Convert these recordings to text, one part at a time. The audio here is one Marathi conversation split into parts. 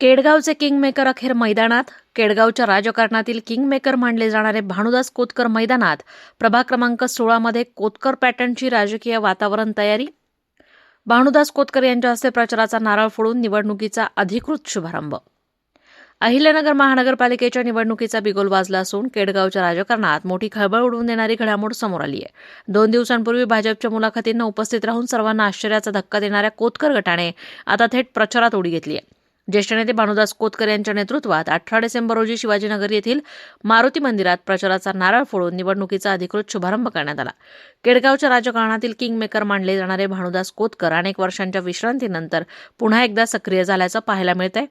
केडगावचे किंगमेकर अखेर मैदानात. केडगावच्या राजकारणातील किंगमेकर मानले जाणारे भानुदास कोतकर मैदानात. प्रभाग क्रमांक 16 मध्ये कोतकर पॅटर्नची राजकीय वातावरण तयारी. भानुदास कोतकर यांच्या हस्ते प्रचाराचा नारळ फोडून निवडणुकीचा अधिकृत शुभारंभ. अहिल्यानगर महानगरपालिकेच्या निवडणुकीचा बिगुल वाजला असून केडगावच्या राजकारणात मोठी खळबळ उडवून देणारी घडामोड समोर आली आहे. 2 दिवसांपूर्वी भाजपच्या मुलाखतींना उपस्थित राहून सर्वांना आश्चर्याचा धक्का देणाऱ्या कोतकर गटाने आता थेट प्रचारात उडी घेतली आहे. ज्येष्ठ नेते भानुदास कोतकर यांच्या नेतृत्वात 18 डिसेंबर रोजी शिवाजीनगर येथील मारुती मंदिरात प्रचाराचा नारळ फोडून निवडणुकीचा अधिकृत शुभारंभ करण्यात आला. केडगावच्या राजकारणातील किंगमेकर मानले जाणारे भानुदास कोतकर अनेक वर्षांच्या विश्रांतीनंतर पुन्हा एकदा सक्रिय झाल्याचं पाहायला मिळतंय.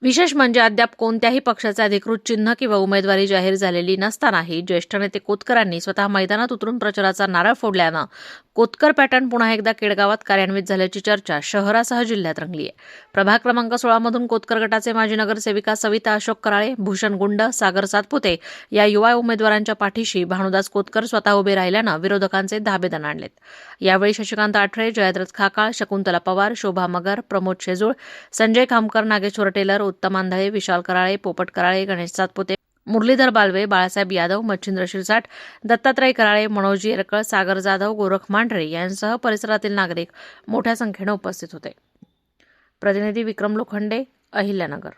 विशेष म्हणजे अद्याप कोणत्याही पक्षाचे अधिकृत चिन्ह किंवा उमेदवारी जाहीर झालेली नसतानाही ज्येष्ठ नेते कोतकरांनी स्वतः मैदानात उतरून प्रचाराचा नारळ फोडल्यानं कोतकर पॅटर्न पुन्हा एकदा केडगावात कार्यान्वित झाल्याची चर्चा शहरासह जिल्ह्यात रंगली आहे. प्रभाग क्रमांक 16 मधून कोतकर गटाचे माजी नगरसेविका सविता अशोक कराळे, भूषण गुंड, सागर सातपुते या युवा उमेदवारांच्या पाठीशी भानुदास कोतकर स्वतः उभे राहिल्यानं विरोधकांचे धाबे दणाणलेत. यावेळी शशिकांत आठरे, जयद्रथ खाकाळ, शकुंतला पवार, शोभा मगर, प्रमोद शेजूळ, संजय खामकर, नागेश्वर टेलर, उत्तम आंधळे, विशाल कराळे, पोपट कराळे, गणेश सातपुते, मुरलीधर बालवे, बाळासाहेब यादव, मच्छिंद्र शिरसाट, दत्तात्रय कराळे, मनोज येरकळ, सागर जाधव, गोरख मांढरे यांसह परिसरातील नागरिक मोठ्या संख्येने उपस्थित होते. प्रतिनिधी विक्रम लोखंडे, अहिल्यानगर.